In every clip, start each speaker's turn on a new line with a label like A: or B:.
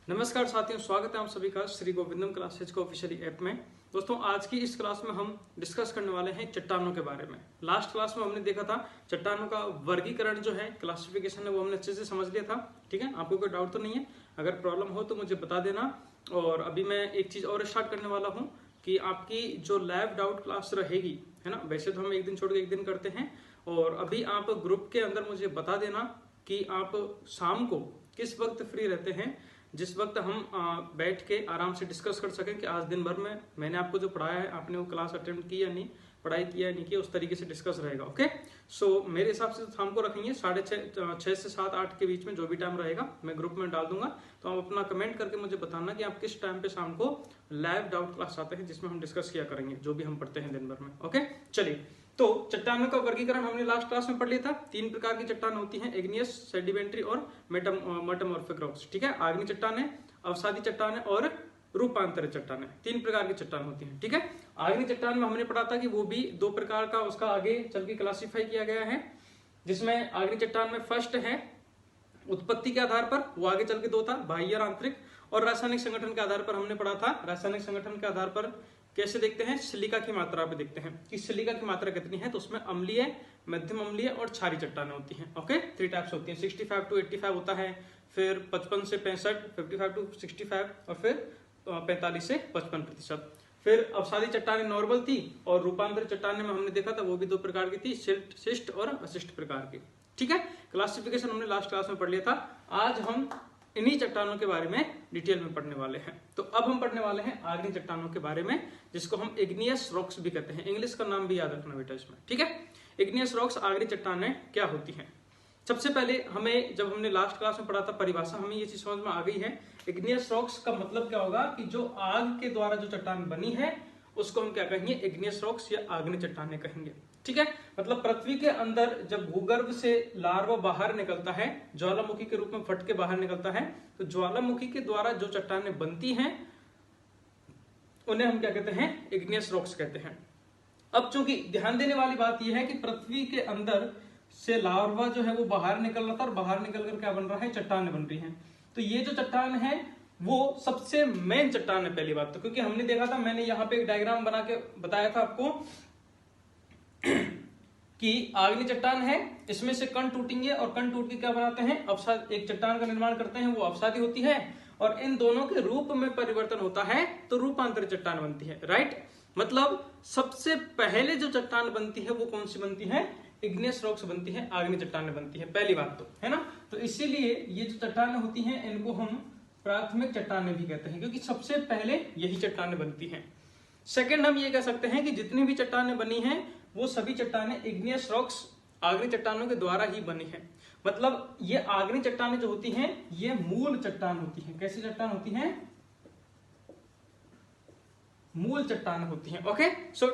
A: नमस्कार साथियों, स्वागत है आप सभी का श्री गोविंदम क्लासेज को ऑफिशियली ऐप में। दोस्तों, आज की इस क्लास में हम डिस्कस करने वाले हैं चट्टानों के बारे में। लास्ट क्लास में हमने देखा था चट्टानों का वर्गीकरण जो है, क्लासिफिकेशन है, वो हमने अच्छे से समझ लिया था। ठीक है, आपको कोई डाउट तो नहीं है? अगर प्रॉब्लम हो तो मुझे बता देना। और अभी मैं एक चीज और स्टार्ट करने वाला हूँ कि आपकी जो लैब डाउट क्लास रहेगी, है ना, वैसे तो हम एक दिन छोड़ के एक दिन करते हैं। और अभी आप ग्रुप के अंदर मुझे बता देना कि आप शाम को किस वक्त फ्री रहते हैं, जिस वक्त हम बैठ के आराम से डिस्कस कर सकें कि आज दिन भर में मैंने आपको जो पढ़ाया है आपने वो क्लास अटेंड की या नहीं, पढ़ाई किया या नहीं किया, उस तरीके से डिस्कस रहेगा। ओके, सो मेरे हिसाब से शाम को रखेंगे 6:30 से 7-8 के बीच में, जो भी टाइम रहेगा मैं ग्रुप में डाल दूंगा। तो आप अपना कमेंट करके मुझे बताना कि आप किस टाइम पे शाम को लाइव डाउट क्लास आते हैं, जिसमें हम डिस्कस किया करेंगे जो भी हम पढ़ते हैं दिन भर में। ओके, चलिए। तो चट्टानों का वर्गीकरण हमने लास्ट क्लास में पढ़ लिया था। 3 प्रकार की चट्टान होती हैं: इग्नियस, सेडिमेंट्री और मेटामॉर्फिक रॉक्स। ठीक है, आग्नेय चट्टानें, अवसादी चट्टानें और रूपांतरित चट्टानें, 3 प्रकार की चट्टान होती हैं। ठीक है, आग्नेय चट्टान में हमने पढ़ा था कि वो भी 2 प्रकार का उसका आगे चल के क्लासिफाई किया गया है, जिसमें आग्नेय चट्टान में फर्स्ट है उत्पत्ति के आधार पर, वो आगे चल के 2 था, बाह्य और आंतरिक। और रासायनिक संगठन के आधार पर हमने पढ़ा था, रासायनिक संगठन के आधार पर कैसे देखते हैं, सिलिका की मात्रा पे देखते हैं कि सिलिका की मात्रा कितनी है। तो उसमें अम्लीय, मध्यम अम्लीय और क्षारीय चट्टानें होती हैं। ओके, 3 टाइप्स होती हैं। 65 to 85 होता है, फिर 55 से 65, 55 to 65 और फिर 45 से 55%। फिर अवसादी चट्टानें नॉर्मल थी और रूपांतरित चट्टानें में हमने देखा था वो भी 2 प्रकार की थी, शिष्ट और अशिष्ट प्रकार की। ठीक है, क्लासिफिकेशन हमने लास्ट क्लास में पढ़ लिया था। आज हम इन्हीं चट्टानों के बारे में डिटेल में पढ़ने वाले हैं। तो अब हम पढ़ने वाले हैं आग्नेय चट्टानों के बारे में, जिसको हम इग्नियस रॉक्स भी कहते हैं। इंग्लिश का नाम भी याद रखना बेटा इसमें। ठीक है, इग्नियस रॉक्स, आग्नेय चट्टानें क्या होती हैं। सबसे पहले हमें, जब हमने लास्ट क्लास में पढ़ा था परिभाषा, हमें ये चीज समझ में आ गई है। इग्नियस रॉक्स का मतलब क्या होगा कि जो आग के द्वारा जो चट्टान बनी है उसको हम क्या कहेंगे, इग्नियस रॉक्स या आग्नेय चट्टानें कहेंगे। ठीक है, मतलब पृथ्वी के अंदर जब भूगर्भ से लार्वा बाहर निकलता है, ज्वालामुखी के रूप में फट के बाहर निकलता है, तो ज्वालामुखी के द्वारा जो चट्टानें बनती हैं उन्हें हम क्या कहते हैं, इग्नियस रॉक्स कहते हैं। अब चूंकि ध्यान देने वाली बात यह है कि पृथ्वी के अंदर से लार्वा जो है वो बाहर निकल रहा था और बाहर निकल कर क्या बन रहा है, चट्टानें बन रही हैं। तो ये जो चट्टान है वो सबसे मेन चट्टान है, पहली बात तो। क्योंकि हमने देखा था, मैंने यहाँ पे एक डायग्राम बना के बताया था आपको कि आग्नेय चट्टान है, इसमें से कण टूटेंगे और कण टूट के क्या बनाते हैं, अवसाद, एक चट्टान का निर्माण करते हैं, वो अवसादी होती है। और इन दोनों के रूप में परिवर्तन होता है तो रूपांतरित चट्टान बनती है। राइट, मतलब सबसे पहले जो चट्टान बनती है वो कौन सी बनती है, इग्नियस रॉक्स बनती है, आग्नेय चट्टानें बनती है, पहली बात तो, है ना। तो इसीलिए ये जो चट्टानें होती हैं इनको हम प्राथमिक चट्टानें भी कहते हैं, क्योंकि सबसे पहले यही चट्टानें बनती हैं। सेकंड, हम ये कह सकते हैं कि जितनी भी चट्टानें बनी हैं वो सभी चट्टानें इग्नियस रॉक्स, आग्नेय चट्टानों के द्वारा ही बनी है। मतलब ये आग्नेय चट्टानें जो होती हैं ये मूल चट्टान होती हैं। कैसी चट्टान होती हैं, मूल चट्टान होती हैं। ओके, सो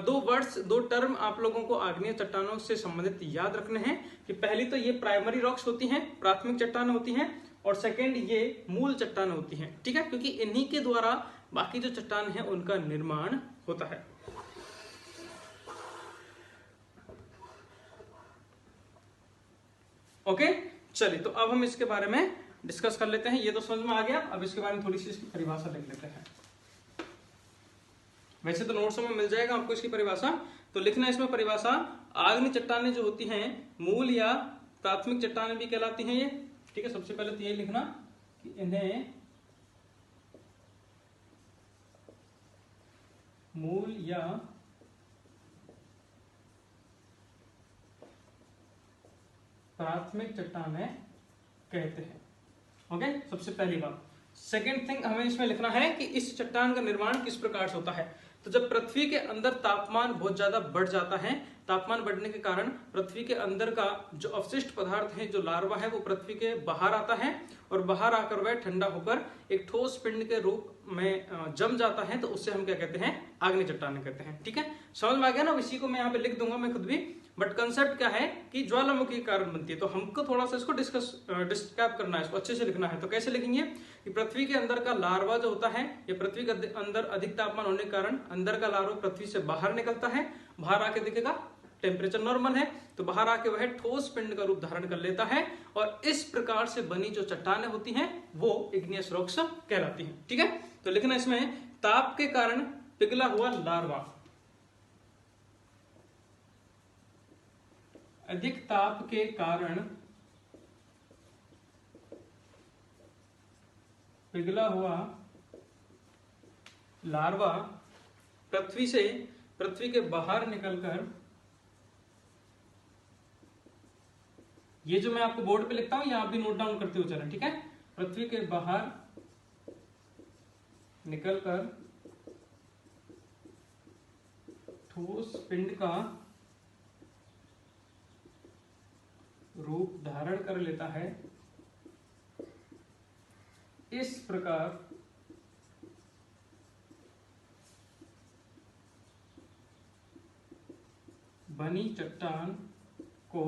A: 2 वर्ड्स, 2 टर्म आप लोगों को आग्नेय चट्टानों से संबंधित याद रखने हैं कि पहली तो ये प्राइमरी रॉक्स होती हैं, प्राथमिक चट्टानें होती हैं, और सेकंड ये मूल चट्टान होती हैं। ठीक है, क्योंकि इन्हीं के द्वारा बाकी जो चट्टान है उनका निर्माण होता है। ओके, चलिए, तो अब हम इसके बारे में डिस्कस कर लेते हैं। ये तो समझ में आ गया, अब इसके बारे में थोड़ी सी इसकी परिभाषा लिख लेते हैं। वैसे तो नोट्स में मिल जाएगा आपको इसकी परिभाषा, तो लिखना इसमें परिभाषा। आग्नेय चट्टानें जो होती हैं मूल या प्राथमिक चट्टानें भी कहलाती हैं ये। ठीक है, सबसे पहले तो ये लिखना कि इन्हें मूल या प्राथमिक चट्टानें कहते हैं। ओके, सबसे पहली बात। सेकेंड थिंग हमें इसमें लिखना है कि इस चट्टान का निर्माण किस प्रकार से होता है। तो जब पृथ्वी के अंदर तापमान बहुत ज्यादा बढ़ जाता है, तापमान बढ़ने के कारण पृथ्वी के अंदर का जो अवशिष्ट पदार्थ है, जो लार्वा है, वो पृथ्वी के बाहर आता है और बाहर आकर वह ठंडा होकर एक ठोस पिंड के रूप में जम जाता है। तो उससे हम क्या कहते हैं, आग्नेय चट्टानें कहते हैं। ठीक है, समझ में आ गया ना। इसी को मैं यहाँ पे लिख दूंगा मैं खुद भी, बट कंसेप्ट क्या है कि ज्वालामुखी के कारण बनती है। तो हमको थोड़ा सा इसको डिस्क्राइब करना है, इसको अच्छे से लिखना है। तो कैसे लिखेंगे कि पृथ्वी के अंदर का लार्वा जो होता है, ये पृथ्वी के अंदर अधिक तापमान होने के कारण अंदर का लार्वा पृथ्वी से बाहर निकलता है, बाहर आके दिखेगा टेम्परेचर नॉर्मल है तो बाहर आके वह ठोस पिंड का रूप धारण कर लेता है और इस प्रकार से बनी जो चट्टानें होती हैं वो इग्नियस रॉक्स कहलाती हैं। ठीक है, तो लिखना इसमें ताप के कारण पिघला हुआ लार्वा, अधिक ताप के कारण पिघला हुआ लार्वा पृथ्वी के बाहर निकलकर, ये जो मैं आपको बोर्ड पे लिखता हूं ये आप भी नोट डाउन करते हुए चलें। ठीक है, पृथ्वी के बाहर निकलकर ठोस पिंड का रूप धारण कर लेता है। इस प्रकार बनी चट्टान को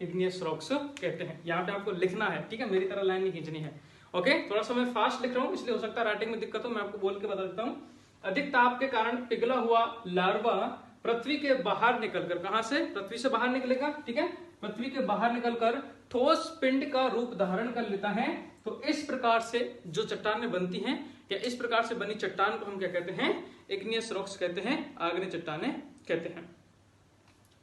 A: इग्नियस रॉक्स कहते हैं। यहां पे आपको लिखना है, ठीक है, मेरी तरह लाइन नहीं खींचनी है। ओके, थोड़ा सा मैं फास्ट लिख रहा हूं इसलिए हो सकता है राइटिंग में दिक्कत हो, मैं आपको बोल के बता देता हूं। अधिक ताप के कारण पिघला हुआ लार्वा पृथ्वी के बाहर निकलकर, कहां से, पृथ्वी से बाहर निकलेगा। ठीक है, पृथ्वी के बाहर निकलकर ठोस पिंड का रूप धारण कर लेता है। तो इस प्रकार से जो चट्टानें बनती हैं या इस प्रकार से बनी चट्टान को हम क्या कहते हैं, इग्नियस रॉक्स कहते हैं, आग्नेय चट्टानें कहते हैं।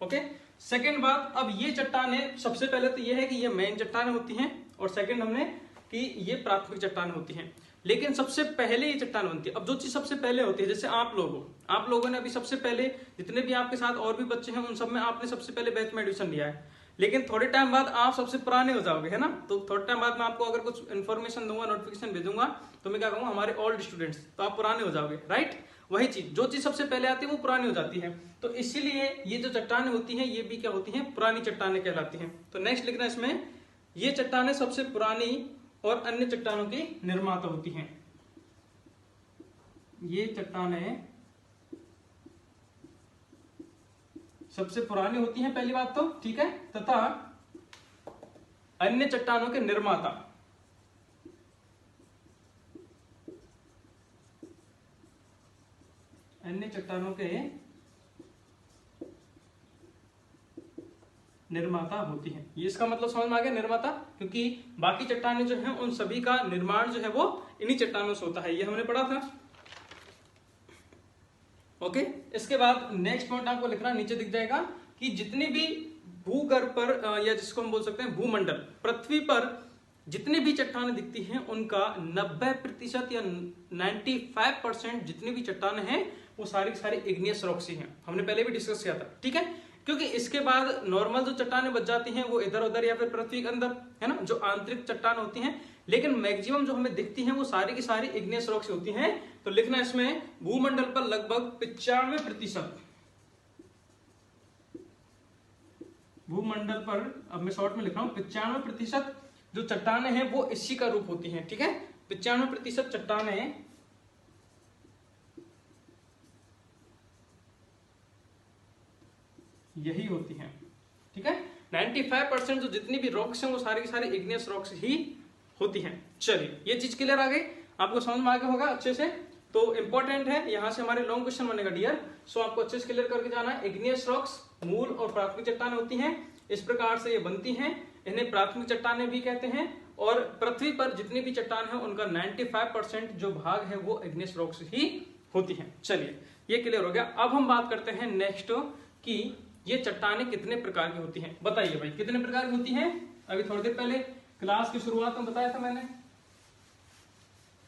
A: ओके, सेकेंड बात, अब ये चट्टानें सबसे पहले तो ये है कि ये मेन चट्टानें होती हैं और सेकेंड हमने कि ये प्राथमिक चट्टानें होती हैं। लेकिन सबसे पहले ये चट्टान बनती है। अब जो चीज सबसे पहले होती है, जैसे आप लोगों ने अभी सबसे पहले, जितने भी आपके साथ और भी बच्चे हैं उन सब में आपने सबसे पहले बैच में एडमिशन लिया है, लेकिन थोड़े टाइम बाद आप सबसे पुराने हो जाओगे, है ना। तो थोड़े टाइम बाद मैं आपको अगर कुछ इन्फॉर्मेशन दूंगा, नोटिफिकेशन भेजूंगा, तो मैं क्या कहूंगा, हमारे ओल्ड स्टूडेंट्स, तो आप पुराने हो जाओगे, राइट। वही चीज, जो चीज सबसे पहले आती है वो पुरानी हो जाती है। तो इसीलिए ये जो चट्टानें होती हैं ये भी क्या होती हैं, पुरानी चट्टानें कहलाती हैं। तो नेक्स्ट लिखना इसमें, ये चट्टानें सबसे पुरानी और अन्य चट्टानों की निर्माता होती हैं। ये चट्टानें सबसे पुरानी होती हैं पहली बात तो, ठीक है, तथा अन्य चट्टानों के निर्माता। अन्य चट्टानों के निर्माता होती हैं। ये इसका मतलब समझ में आ गया, निर्माता, क्योंकि बाकी चट्टानें जो हैं उन सभी का निर्माण जो है वो इन्हीं चट्टानों से होता है, ये हमने पढ़ा था। ओके, इसके बाद नेक्स्ट पॉइंट आपको लिखना, नीचे दिख जाएगा कि जितने भी भूगर्भ पर या जिसको हम बोल सकते हैं भूमंडल, पृथ्वी पर जितनी भी चट्टानें दिखती हैं उनका 90% या 95% जितनी भी चट्टानें हैं वो सारी सारी इग्नियस रॉक्स ही हैं। हमने पहले भी डिस्कस किया था, ठीक है, क्योंकि इसके बाद नॉर्मल जो चट्टानें बच जाती हैं वो इधर उधर या फिर पृथ्वी के अंदर, है ना, जो आंतरिक चट्टान होती हैं, लेकिन मैक्सिमम जो हमें दिखती हैं वो सारी की सारी इग्नियस रॉक्स होती हैं। तो लिखना इसमें, भूमंडल पर लगभग 95%, भूमंडल पर, अब मैं शॉर्ट में लिख रहा हूं, 95% जो चट्टानें हैं वो इसी का रूप होती हैं, ठीक है, 95% चट्टानें यही होती हैं, ठीक है। 95% जो जितनी भी रॉक्स हैं वो सारी की सारी इग्नियस रॉक्स ही होती हैं। चलिए, ये चीज क्लियर आ गई, आपको समझ में आ गया होगा अच्छे से। तो इंपॉर्टेंट है, यहां से हमारे लॉन्ग क्वेश्चन बनेगा डियर, सो आपको अच्छे से क्लियर करके जाना है। इग्नियस रॉक्स मूल और प्राथमिक चट्टानें होती हैं, इस प्रकार से ये बनती हैं, इन्हें प्राथमिक चट्टानें भी कहते हैं। और पृथ्वी पर जितनी भी चट्टान है उनका 95% जो भाग है वो इग्नियस रॉक्स ही होती हैं। चलिए, ये क्लियर हो गया। अब हम बात करते हैं नेक्स्ट कि ये चट्टानें कितने प्रकार की होती हैं। बताइए भाई, कितने प्रकार की होती हैं। अभी थोड़ी देर पहले क्लास की शुरुआत में बताया था मैंने,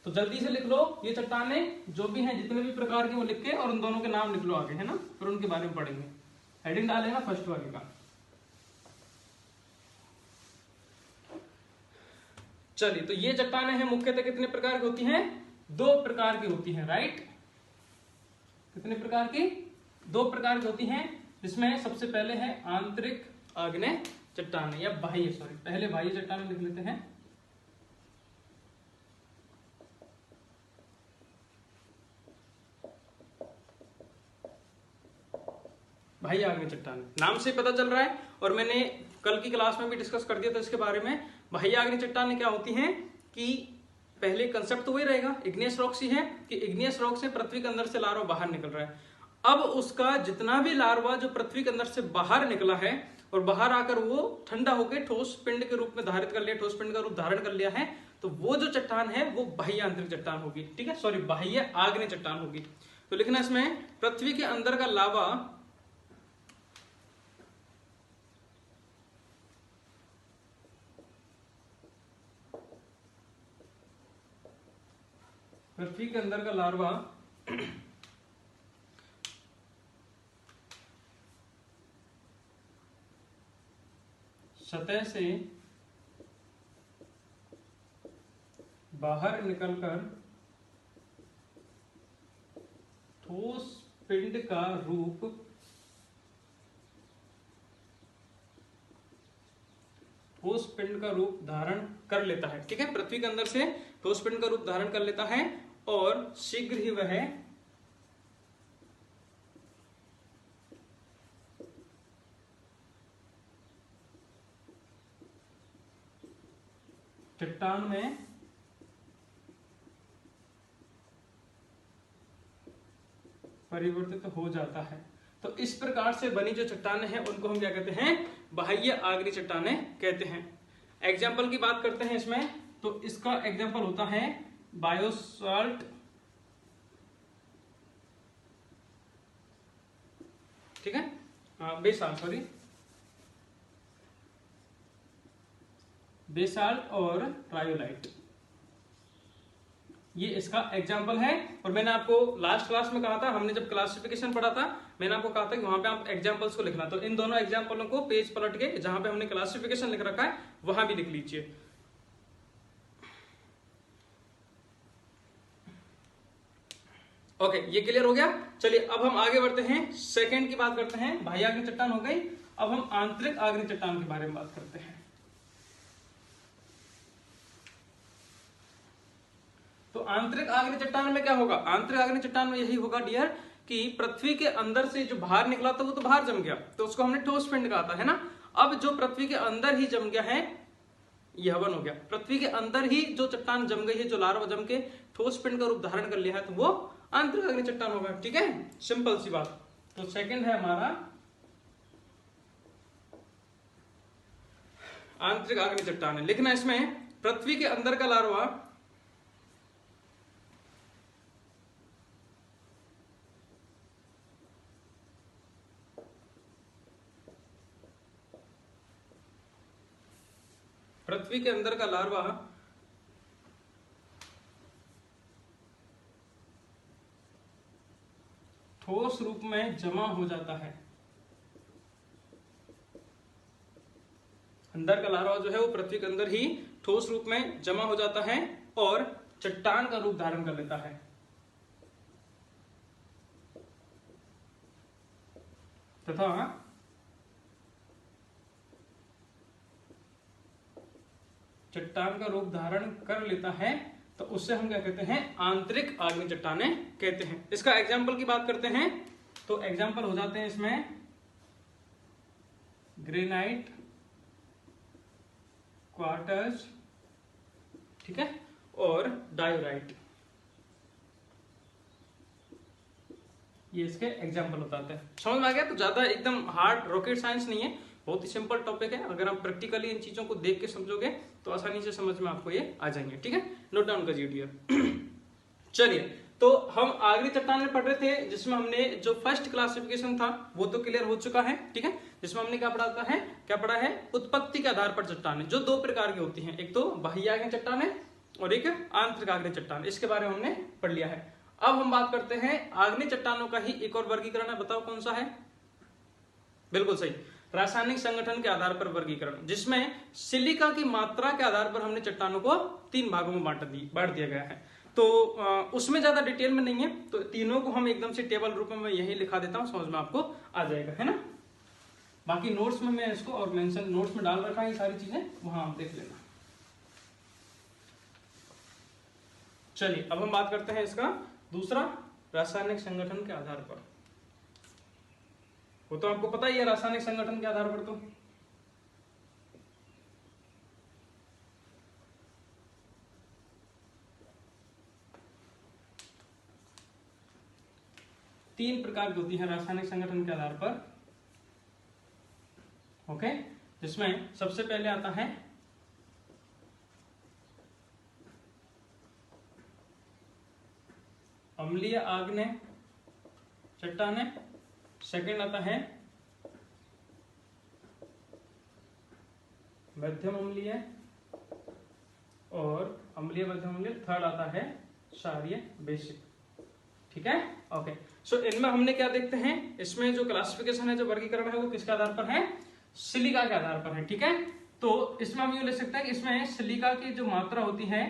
A: तो जल्दी से लिख लो ये चट्टानें जो भी हैं जितने भी प्रकार की वो लिख के, और उन दोनों के नाम लिख लो आगे, है ना, फिर उनके बारे में पढ़ेंगे। हेडिंग डालेगा फर्स्ट वाले का। चलिए, तो ये चट्टानें हैं मुख्यतः कितने प्रकार की होती हैं, 2 प्रकार की होती हैं, राइट। कितने प्रकार की, 2 प्रकार की होती हैं, जिसमें सबसे पहले है आंतरिक आग्नेय चट्टानें या बाह्य, सॉरी, पहले बाह्य चट्टानें लिख लेते हैं। बाह्य आग्नेय चट्टानें, नाम से पता चल रहा है, और मैंने कल की क्लास में भी डिस्कस कर दिया था इसके बारे में। बाह्य आग्नेय चट्टानें क्या होती हैं कि पहले कंसेप्ट तो वही रहेगा, इग्नियस रॉक्स ही है कि इग्नियस रॉक से पृथ्वी के अंदर से लार्वा बाहर निकल रहा है। अब उसका जितना भी लार्वा जो पृथ्वी के अंदर से बाहर निकला है और बाहर आकर वो ठंडा होकर ठोस पिंड के रूप में धारित कर लिया, ठोस पिंड का रूप धारण कर लिया है, तो वो जो चट्टान है वो बाह्य आंतरिक चट्टान होगी। ठीक है, सॉरी, बाह्य आग्नेय चट्टान होगी। तो लिखना इसमें पृथ्वी के अंदर का लावा पृथ्वी के अंदर का लार्वा सतह से बाहर निकलकर ठोस पिंड का रूप धारण कर लेता है। ठीक है, पृथ्वी के अंदर से ठोस पिंड का रूप धारण कर लेता है और शीघ्र ही वह चट्टान में परिवर्तित हो जाता है। तो इस प्रकार से बनी जो चट्टानें हैं उनको हम क्या कहते हैं? बाह्य आग्नेय चट्टानें कहते हैं। एग्जाम्पल की बात करते हैं इसमें, तो इसका एग्जाम्पल होता है बायोसाल्ट, ठीक है, बेसाल्ट और ट्रायोलाइट, ये इसका एग्जाम्पल है। और मैंने आपको लास्ट क्लास में कहा था, हमने जब क्लासिफिकेशन पढ़ा था, मैंने आपको कहा था कि वहां पे आप एग्जाम्पल्स को लिखना। तो इन दोनों एग्जाम्पलों को पेज पलट के जहां पे हमने क्लासिफिकेशन लिख रखा है वहां भी लिख लीजिए। ओके, ये क्लियर हो गया। चलिए अब हम आगे बढ़ते हैं, सेकंड की बात करते हैं। बाह्य आग्नेय चट्टान हो गई, अब हम आंतरिक आग्नेय चट्टान के बारे में बात करते हैं। तो आंतरिक आग्नेय चट्टान में क्या होगा? आंतरिक आग्नेय चट्टान में यही होगा डियर कि पृथ्वी के अंदर से जो बाहर निकला था वो तो बाहर जम गया, तो उसको हमने ठोस पिंड कहा था, है ना। अब जो पृथ्वी के अंदर ही जम गया है, ये हवन हो गया। पृथ्वी के अंदर ही जो चट्टान जम गई है, जो लार्वा जम के ठोस पिंड का रूप धारण कर लिया है, तो वो आंतरिक आग्नेय चट्टान होगा। ठीक है, सिंपल सी बात। तो सेकंड है हमारा आंतरिक आग्नेय चट्टान है। लिखना इसमें पृथ्वी के अंदर का लार्वा पृथ्वी के अंदर का लार्वा ठोस रूप में जमा हो जाता है। अंदर का लार्वा जो है वो पृथ्वी के अंदर ही ठोस रूप में जमा हो जाता है और चट्टान का रूप धारण कर लेता है तथा चट्टान का रूप धारण कर लेता है, तो उससे हम क्या कहते हैं? आंतरिक आग्नेय चट्टानें कहते हैं। इसका एग्जाम्पल की बात करते हैं, तो एग्जाम्पल हो जाते हैं इसमें ग्रेनाइट, क्वार्ट्ज, ठीक है, और डायोराइट, ये इसके एग्जाम्पल बताते हैं। समझ में आ गया? तो ज्यादा एकदम हार्ड रॉकेट साइंस नहीं है, बहुत ही सिंपल टॉपिक है। अगर आप प्रैक्टिकली इन चीजों को देख के समझोगे तो आसानी से समझ में आपको ये आ जाएंगे। ठीक है, नोट डाउन कर लीजिए। चलिए, तो हम आग्नेय चट्टान में पढ़ रहे थे, जिसमें हमने जो फर्स्ट क्लासिफिकेशन था वो तो क्लियर हो चुका है। ठीक है, जिसमें हमने क्या पढ़ा है? उत्पत्ति के आधार पर चट्टानें, जो दो प्रकार की होती हैं, एक तो बाह्य आग्नेय चट्टानें और एक आंतरिक आग्नेय चट्टान। इसके बारे में हमने पढ़ लिया है। अब हम बात करते हैं आग्नेय चट्टानों का ही एक और वर्गीकरण है। बताओ कौन सा है? बिल्कुल सही, रासायनिक संगठन के आधार पर वर्गीकरण, जिसमें सिलिका की मात्रा के आधार पर हमने चट्टानों को 3 भागों में बांट दिया गया है। तो उसमें ज्यादा डिटेल में नहीं है, तो तीनों को हम एकदम से टेबल रूप में यही लिखा देता हूं, समझ में आपको आ जाएगा, है ना। बाकी नोट्स में मैं इसको और मेंशन नोट्स में डाल रखा है, ये सारी चीजें वहां आप देख लेना। चलिए अब हम बात करते हैं इसका दूसरा, रासायनिक संगठन के आधार पर। वो तो आपको पता ही है, रासायनिक संगठन के आधार पर तो तीन प्रकार की होती है रासायनिक संगठन के आधार पर। ओके, जिसमें सबसे पहले आता है अम्लीय आग्नेय चट्टानें, सेकंड आता है मध्यम अम्लीय और अम्लीय मध्यम अम्लीय, थर्ड आता है क्षारीय बेसिक। ठीक है, ओके। सो इनमें हमने क्या देखते हैं, इसमें जो क्लासिफिकेशन है, जो वर्गीकरण है, वो किसके आधार पर है, सिलिका के आधार पर है। ठीक है, तो इसमें हम यूं ले सकते हैं कि इसमें सिलिका की जो मात्रा होती है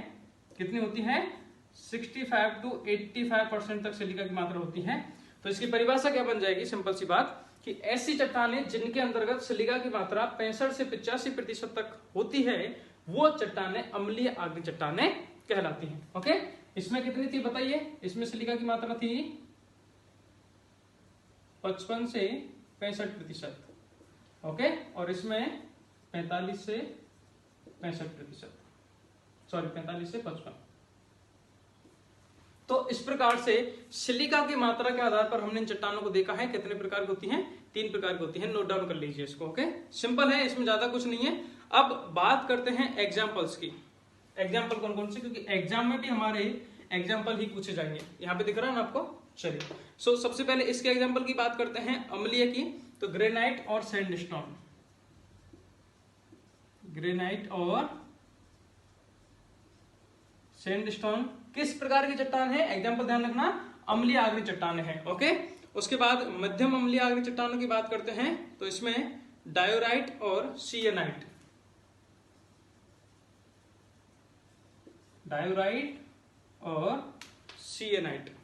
A: कितनी होती है, 65 to 85% तक सिलिका की मात्रा होती है। तो इसकी परिभाषा क्या बन जाएगी, सिंपल सी बात, कि ऐसी चट्टानें जिनके अंतर्गत सिलिका की मात्रा 65 से 85% तक होती है, वो चट्टानें अम्लीय आग्नेय चट्टानें कहलाती हैं। ओके, इसमें कितनी थी बताइए, इसमें सिलिका की मात्रा थी 55 से 65%। ओके, और इसमें 45 से 65%, सॉरी 45 से 55। तो इस प्रकार से सिलिका की मात्रा के आधार पर हमने इन चट्टानों को देखा है। कितने प्रकार की होती हैं, 3 प्रकार की होती हैं, नोट डाउन कर लीजिए इसको। ओके, सिंपल है, इसमें ज्यादा कुछ नहीं है। अब बात करते हैं एग्जाम्पल्स की। एग्जाम्पल कौन कौन से, क्योंकि एग्जाम में भी हमारे एग्जाम्पल ही पूछे जाएंगे। यहाँ पे दिख रहा है ना आपको, चलिए। सो सबसे पहले इसके एग्जाम्पल की बात करते हैं अम्लीय की। तो ग्रेनाइट और सैंडस्टोन, ग्रेनाइट और सैंडस्टोन किस प्रकार की चट्टान है, एग्जाम्पल ध्यान रखना, अम्लीय आग्नेय चट्टान है। ओके, उसके बाद मध्यम अम्लीय आग्नेय चट्टानों की बात करते हैं, तो इसमें डायोराइट और सियनाइट, डायोराइट और सियनाइट।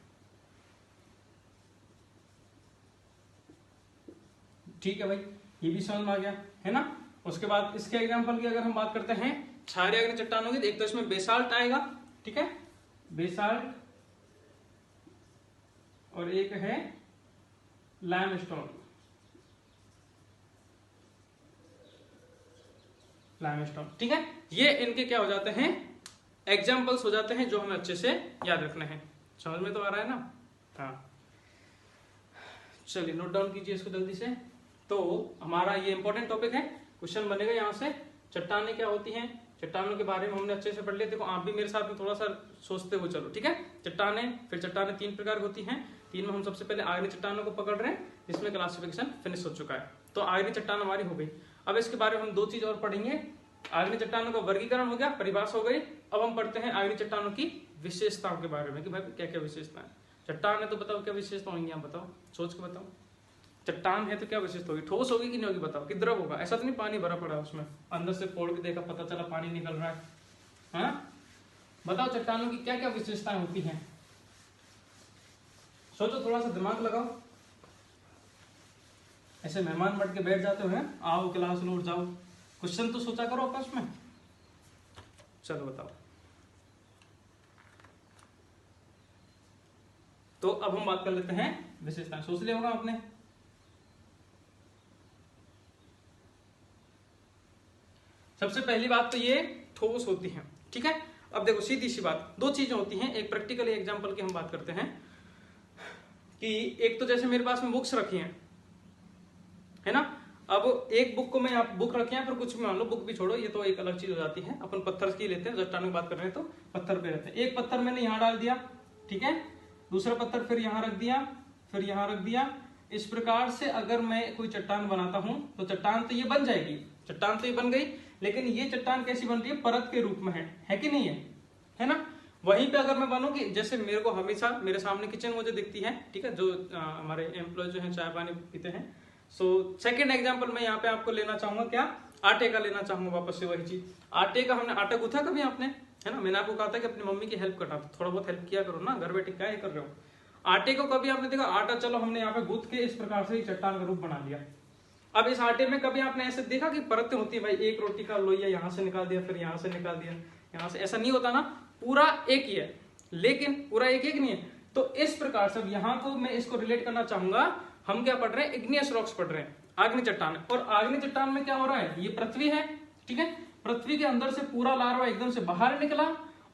A: ठीक है भाई, ये भी समझ में आ गया है ना। उसके बाद इसके एग्जांपल की अगर हम बात करते हैं क्षारीय आग्नेय चट्टानों की, एक तो इसमें बेसाल्ट आएगा, ठीक है, बेसाल्ट, और एक है लाइमस्टोन, लाइमस्टोन। ठीक है, ये इनके क्या हो जाते हैं, एग्जाम्पल्स हो जाते हैं, जो हमें अच्छे से याद रखने हैं। समझ में तो आ रहा है ना। हाँ, चलिए नोट डाउन कीजिए इसको जल्दी से। तो हमारा ये इंपॉर्टेंट टॉपिक है, क्वेश्चन बनेगा यहाँ से। चट्टानें क्या होती हैं, चट्टानों के बारे में हमने अच्छे से पढ़ लिया। देखो आप भी मेरे साथ में थोड़ा सा सोचते हुए चलो, ठीक है। चट्टानें, फिर चट्टानें 3 प्रकार की होती हैं। 3 में हम सबसे पहले आग्नेय चट्टानों को पकड़ रहे हैं, जिसमें क्लासिफिकेशन फिनिश हो चुका है। तो आग्नेय चट्टान हमारी हो गई। अब इसके बारे में हम 2 चीज और पढ़ेंगे। आग्नेय चट्टानों का वर्गीकरण हो गया, परिभाषा हो गई। अब हम पढ़ते हैं आग्नेय चट्टानों की विशेषताओं के बारे में, कि भाई क्या क्या विशेषता है। चट्टान है तो बताओ क्या विशेषता होंगी, आप बताओ, सोच के बताओ। चट्टान है तो क्या विशेषता होगी, ठोस होगी कि नहीं होगी बताओ, कि द्रव होगा। ऐसा तो नहीं पानी भरा पड़ा है उसमें, अंदर से फोड़ के देखा पता चला पानी निकल रहा है। हाँ, बताओ चट्टानों की क्या क्या विशेषताएं होती हैं। सोचो, थोड़ा सा दिमाग लगाओ। ऐसे मेहमान बन के बैठ जाते हो, हैं आओ क्लास में उठ जाओ, क्वेश्चन तो सोचा करो आपस में। चलो बताओ। तो अब हम बात कर लेते हैं विशेषताएं। सोच लिया होगा आपने। सबसे पहली बात तो ये ठोस होती है, ठीक है। अब देखो सीधी सी बात, 2 चीजें होती हैं, एक प्रैक्टिकल एग्जांपल की हम बात करते हैं। कि एक तो जैसे मेरे पास में बुक्स रखी हैं, है ना। अब एक बुक को मैं आप बुक रखे हैं, फिर कुछ मान लो बुक भी छोड़ो, ये तो एक अलग चीज हो जाती है। अपन पत्थर की लेते हैं, चट्टानों की बात कर रहे हैं तो पत्थर पे रहते हैं। एक पत्थर मैंने यहाँ डाल दिया, ठीक है, दूसरा पत्थर फिर यहाँ रख दिया, फिर यहाँ रख दिया। इस प्रकार से अगर मैं कोई चट्टान बनाता हूं तो चट्टान तो ये बन जाएगी, चट्टान तो ये बन गई, लेकिन ये चट्टान कैसी बन रही है, परत के रूप में है कि नहीं है ना। वहीं पे अगर मैं बनूं कि जैसे मेरे को हमेशा मेरे सामने किचन मुझे दिखती है, ठीक है, जो हमारे एम्प्लॉय जो है चाय पानी पीते हैं। सो सेकंड एग्जांपल मैं यहाँ पे आपको लेना चाहूंगा, क्या, आटे का लेना चाहूंगा। वापस से वही चीज, आटे का हमने आटा गूथा कभी आपने, है ना। मैंने आपको कहा था कि अपनी मम्मी की हेल्प करना, थोड़ा बहुत हेल्प किया करो ना, घर बैठे क्या कर रहे हो। आटे को कभी आपने देखा, आटा चलो हमने यहाँ पे गूथ के इस प्रकार से चट्टान का रूप बना लिया। अब इस आटे में कभी आपने ऐसे देखा कि परतें होती है, भाई एक रोटी का लोइया यहाँ से निकाल दिया, फिर यहाँ से निकाल दिया, यहाँ से, ऐसा नहीं होता ना, पूरा एक ही है, लेकिन पूरा एक नहीं है। तो इस प्रकार से यहाँ को मैं इसको रिलेट करना चाहूंगा। हम क्या पढ़ रहे हैं, इग्नियस रॉक्स पढ़ रहे हैं, आग्नेय चट्टान। और आग्नेय चट्टान में क्या हो रहा है, ये पृथ्वी है, ठीक है, पृथ्वी के अंदर से पूरा लार्वा एकदम से बाहर निकला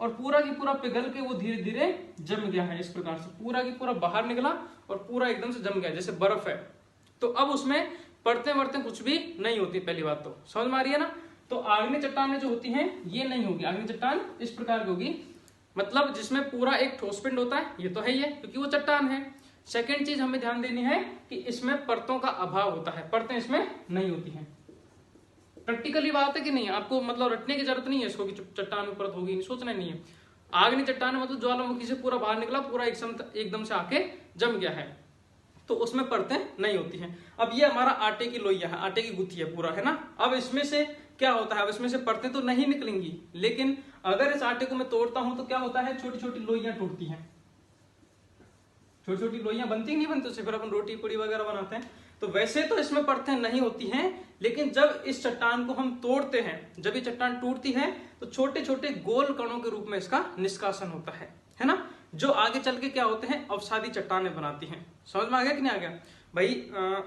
A: और पूरा की पूरा पिघल के वो धीरे धीरे जम गया है। इस प्रकार से पूरा की पूरा बाहर निकला और पूरा एकदम से जम गया जैसे बर्फ है। तो अब उसमें परतें वर्तें कुछ भी नहीं होती। पहली बात तो समझ में आ रही है ना। तो आग्नेय चट्टानें जो होती हैं ये नहीं होगी। आग्नेय चट्टान इस प्रकार की होगी, मतलब जिसमें पूरा एक ठोस पिंड होता है, ये तो है ही है क्योंकि वो चट्टान है। सेकेंड चीज हमें ध्यान देनी है कि इसमें परतों का अभाव होता है, परतें इसमें नहीं होती हैं। प्रैक्टिकली बात है कि नहीं, आपको मतलब रटने की जरूरत नहीं है इसको कि चट्टान में परत होगी, सोचना नहीं है। आग्नेय चट्टान मतलब ज्वालामुखी से पूरा बाहर निकला, पूरा एकदम से आके जम गया है, तो उसमें परतें नहीं होती हैं। अब ये हमारा आटे की लोइया है, आटे की गुत्थी है पूरा, है ना। अब इसमें से क्या होता है, अब इसमें से परतें तो नहीं निकलेंगी, लेकिन अगर इस आटे को मैं तोड़ता हूं तो क्या होता है, छोटी छोटी लोइयां टूटती हैं। छोटी छोटी लोइयां बनती नहीं बनती, उससे फिर अपन रोटी पूड़ी वगैरह बनाते हैं। तो वैसे तो इसमें परतें नहीं होती हैं, लेकिन जब इस चट्टान को हम तोड़ते हैं, जब ये चट्टान टूटती है तो छोटे छोटे गोल कणों के रूप में इसका निष्कासन होता है ना, जो आगे चल के क्या होते हैं, अवसादी चट्टानें बनाती हैं। समझ में आ गया कि नहीं आ गया भाई।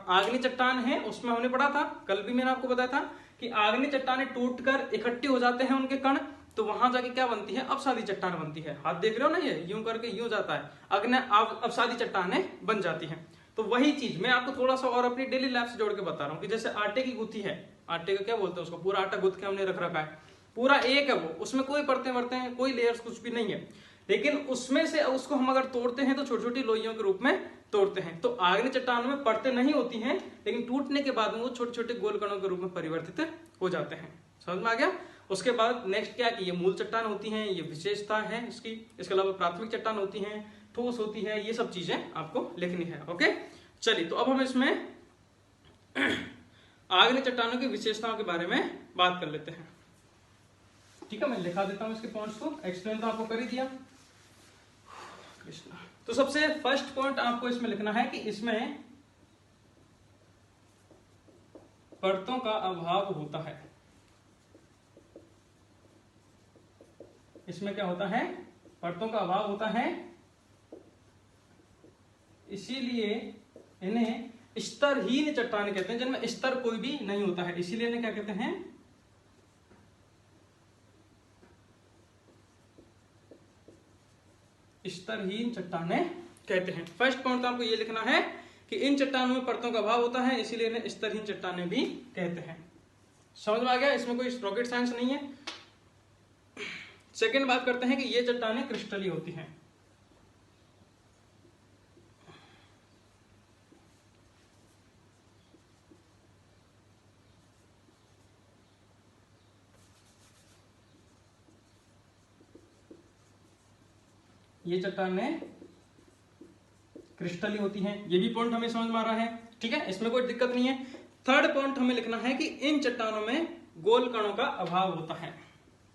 A: आग्नेय चट्टान है, उसमें हमने पढ़ा था, कल भी मैंने आपको बताया था कि आग्नेय चट्टानें टूटकर इकट्ठी हो जाते हैं उनके कण, तो वहां जाके क्या बनती है, अवसादी चट्टान बनती है। हाथ देख रहे हो ना, ये यूं करके यूं जाता है, अवसादी चट्टानें बन जाती हैं। तो वही चीज मैं आपको थोड़ा सा और अपनी डेली लाइफ से जोड़ के बता रहा हूँ कि जैसे आटे की गुत्थी है, आटे का क्या बोलते हैं उसको, पूरा आटा गूंथ के हमने रख रखा है, पूरा एक है वो, उसमें कोई परतें वर्तें हैं, कोई लेयर्स कुछ भी नहीं है, लेकिन उसमें से उसको हम अगर तोड़ते हैं तो छोटी छोटी लोइयों के रूप में तोड़ते हैं। तो आग्नेय चट्टानों में परतें नहीं होती हैं, लेकिन टूटने के बाद में वो छोटे छोटे गोल कणों के रूप में परिवर्तित हो जाते हैं। समझ में आ गया। उसके बाद नेक्स्ट क्या कि ये मूल चट्टान होती हैं, ये विशेषता है इसकी। इसके अलावा प्राथमिक चट्टान होती हैं, ठोस होती है, ये सब चीजें आपको लिखनी है। ओके चलिए, तो अब हम इसमें आग्नेय चट्टानों की विशेषताओं के बारे में बात कर लेते हैं। ठीक है, मैं लिखा देता हूं इसके पॉइंट्स को, एक्सप्लेन तो आपको कर ही दिया। तो सबसे फर्स्ट पॉइंट आपको इसमें लिखना है कि इसमें परतों का अभाव होता है। इसमें क्या होता है, परतों का अभाव होता है, इसीलिए इन्हें स्तरहीन चट्टान कहते हैं, जिनमें स्तर कोई भी नहीं होता है, इसीलिए इन्हें क्या कहते हैं, स्तरहीन चट्टानें कहते हैं। फर्स्ट पॉइंट तो आपको ये लिखना है कि इन चट्टानों में परतों का अभाव होता है, इसीलिए इन्हें स्तरहीन चट्टानें भी कहते हैं। समझ में आ गया, इसमें कोई रॉकेट साइंस नहीं है। सेकेंड बात करते हैं कि ये चट्टानें क्रिस्टलीय होती हैं। ये चट्टानें क्रिस्टलीय होती हैं, ये भी पॉइंट हमें समझ में आ रहा है। ठीक है, इसमें कोई दिक्कत नहीं है। थर्ड पॉइंट हमें लिखना है कि इन चट्टानों में गोल कणों का अभाव होता है।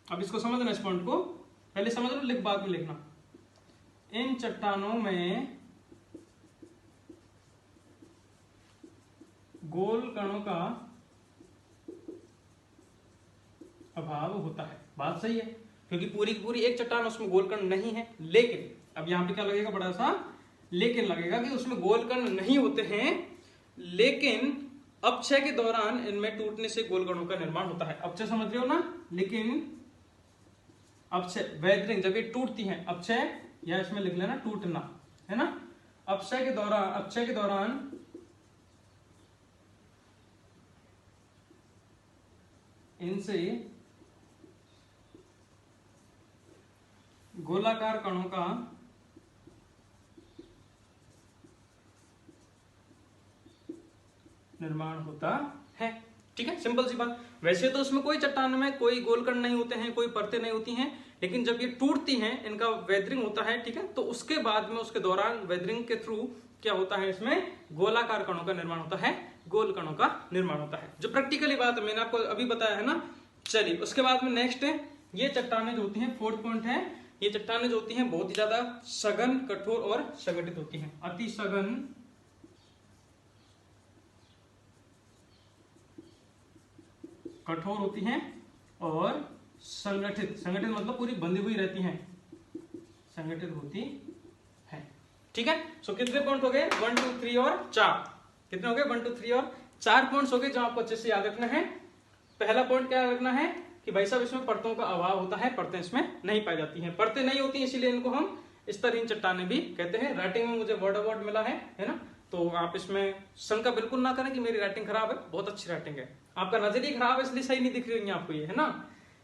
A: अब इसको समझना, इस पॉइंट को पहले समझ लो, लिख बाद में लिखना। इन चट्टानों में गोल कणों का अभाव होता है। बात सही है, क्योंकि पूरी की पूरी एक चट्टान, उसमें गोलकण नहीं है। लेकिन अब यहां पे क्या लगेगा, बड़ा सा लेकिन लगेगा कि उसमें गोलकण नहीं होते हैं, लेकिन अपक्षय के दौरान इनमें टूटने से गोलकणों का निर्माण होता है। अपक्षय समझ रहे हो ना, लेकिन अपक्षय वैदरिंग जब ये टूटती है, अपक्षय या इसमें लिख लेना टूटना, है ना। अपक्षय के दौरान इनसे गोलाकार कणों का निर्माण होता है। ठीक है, सिंपल सी बात। वैसे तो उसमें कोई चट्टान में कोई गोलकण नहीं होते हैं, कोई परतें नहीं होती हैं, लेकिन जब ये टूटती हैं, इनका वेदरिंग होता है। ठीक है, तो उसके बाद में, उसके दौरान वेदरिंग के थ्रू क्या होता है, इसमें गोलाकार कणों का निर्माण होता है, गोल कणों का निर्माण होता है, जो प्रैक्टिकली बात है, मैंने आपको अभी बताया है ना। चलिए, उसके बाद में नेक्स्ट है, ये चट्टानें जो होती हैं, फोर्थ पॉइंट है, ये चट्टानें जो होती हैं बहुत ही ज्यादा सघन, कठोर और संगठित होती हैं। अति सघन, कठोर होती हैं और संगठित। संगठित मतलब पूरी बंधी हुई रहती हैं, संगठित होती है। ठीक है, सो कितने पॉइंट हो गए, 1 2 3 और 4। कितने हो गए, 1 2 3 और 4 पॉइंट्स हो गए, जो आपको अच्छे से याद रखना है। पहला पॉइंट क्या रखना है कि कि भाई साहब इसमें परतों का अभाव होता है, परतें इसमें नहीं पाई जाती हैं, परतें नहीं होती, इसीलिए इनको हम स्तरहीन चट्टानें भी कहते हैं। राइटिंग में मुझे वर्ड अवार्ड मिला है ना, तो आप इसमें शंका बिल्कुल ना करें कि मेरी राइटिंग खराब है, बहुत अच्छी राइटिंग है, आपका नजरिया खराब है इसलिए सही नहीं दिख रही है आपको ये, है ना।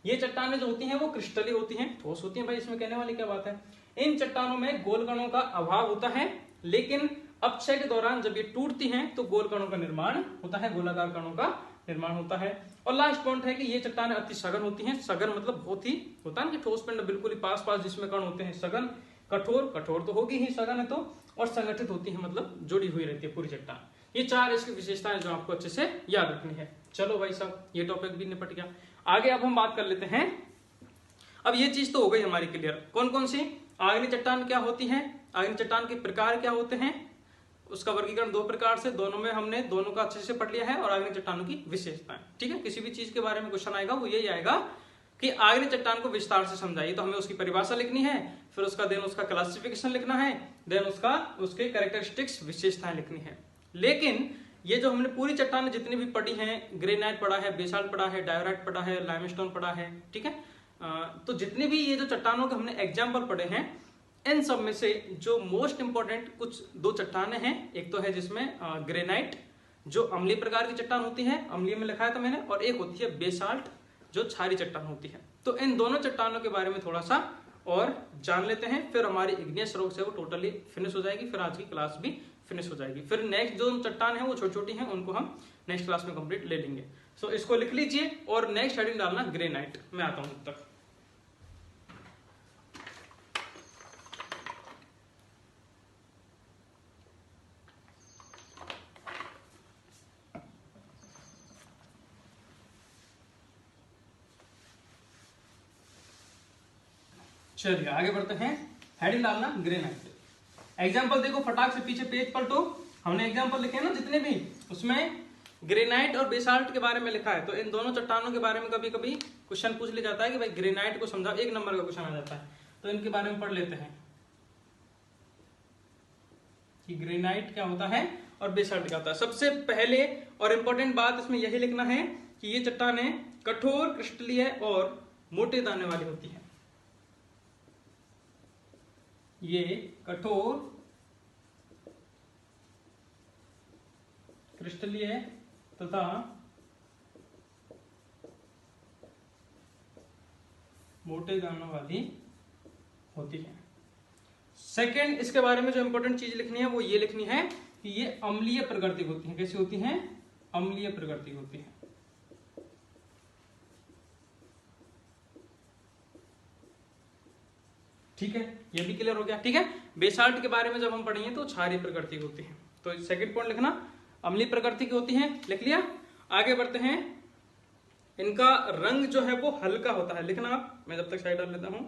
A: ये चट्टानें जो होती हैं वो क्रिस्टली होती हैं, ठोस होती हैं भाई, इसमें कहने वाली क्या बात है। इन चट्टानों में गोल कणों का अभाव होता है, लेकिन अपक्षय के दौरान जब ये टूटती हैं तो गोल कणों का निर्माण होता है, गोलाकार कणों का निर्माण होता है। और लास्ट पॉइंट है कि ये चट्टानें अति सघन होती हैं। सघन मतलब बहुत ही होता है कि ठोस पिंड बिल्कुल ही पास पास जिसमें कण होते हैं। सघन, कठोर, कठोर तो होगी ही, सघन है तो, और संगठित होती है मतलब जुड़ी हुई रहती है पूरी चट्टान। ये चार इसकी विशेषताएं जो आपको अच्छे से याद रखनी है। चलो भाई साहब ये टॉपिक भी निपट गया। आगे अब हम बात कर लेते हैं। अब ये चीज तो हो गई हमारी क्लियर, कौन कौन सी आग्नेय चट्टान क्या होती है, आग्नेय चट्टान के प्रकार क्या होते हैं, उसका वर्गीकरण दो प्रकार से, दोनों में हमने दोनों का अच्छे से पढ़ लिया है, और आग्नेय चट्टानों की विशेषताएं। ठीक है, किसी भी चीज के बारे में क्वेश्चन आएगा वो यही आएगा कि आग्नेय चट्टान को विस्तार से समझाइए, तो हमें उसकी परिभाषा लिखनी है, फिर उसका देन उसका क्लासिफिकेशन लिखना है, देन उसके कैरेक्टरिस्टिक्स विशेषताएं लिखनी है। लेकिन ये जो हमने पूरी चट्टानें जितनी भी पढ़ी हैं, ग्रेनाइट पढ़ा है, बेसाल्ट पढ़ा है, डायोराइट पढ़ा है, लाइमस्टोन पढ़ा है, ठीक है, तो जितने भी ये जो चट्टानों के हमने एग्जाम्पल पढ़े हैं, इन सब में से जो मोस्ट इंपॉर्टेंट कुछ दो चट्टानें हैं, एक तो है जिसमें ग्रेनाइट जो अम्लीय प्रकार की चट्टान होती है, अम्लीय में लिखा है था मैंने, और एक होती है बेसाल्ट जो क्षारीय चट्टान होती है। तो इन दोनों चट्टानों के बारे में थोड़ा सा और जान लेते हैं, फिर हमारी इग्नियस रॉक्स है वो टोटली फिनिश हो जाएगी, फिर आज की क्लास भी फिनिश हो जाएगी। फिर नेक्स्ट जो चट्टान है वो छोटी छोटी हैं, उनको हम नेक्स्ट क्लास में कंप्लीट ले लेंगे। सो इसको लिख लीजिए और नेक्स्ट हेडिंग डालना ग्रेनाइट। मैं आता हूं तब तक। चलिए आगे बढ़ते हैं, हेडिंग डालना ग्रेनाइट। एग्जाम्पल देखो, फटाक से पीछे पेज पलटो, हमने एग्जाम्पल लिखे हैं ना जितने भी, उसमें ग्रेनाइट और बेसाल्ट के बारे में लिखा है। तो इन दोनों चट्टानों के बारे में कभी कभी क्वेश्चन पूछ लिया जाता है कि भाई ग्रेनाइट को समझाओ, एक नंबर का क्वेश्चन आ जाता है, तो इनके बारे में पढ़ लेते हैं कि ग्रेनाइट क्या होता है और बेसाल्ट क्या होता है। सबसे पहले और इंपॉर्टेंट बात इसमें यही लिखना है कि ये चट्टानें कठोर, क्रिस्टलीय और मोटे दाने वाली होती है। ये कठोर, क्रिस्टलीय तथा मोटे दानों वाली होती है। सेकंड इसके बारे में जो इंपॉर्टेंट चीज लिखनी है वो ये लिखनी है कि ये अम्लीय प्रकृति होती है। कैसी होती हैं? अम्लीय प्रकृति होती है। ठीक है, ये भी क्लियर हो गया। ठीक है, बेसाल्ट के बारे में जब हम पढ़ेंगे तो क्षारीय प्रकृति होती है। तो सेकंड पॉइंट लिखना, अम्लीय प्रकृति की होती है, लिख लिया। आगे बढ़ते हैं, इनका रंग जो है वो हल्का होता है, लिखना आप, मैं जब तक साइड डाल लेता हूं।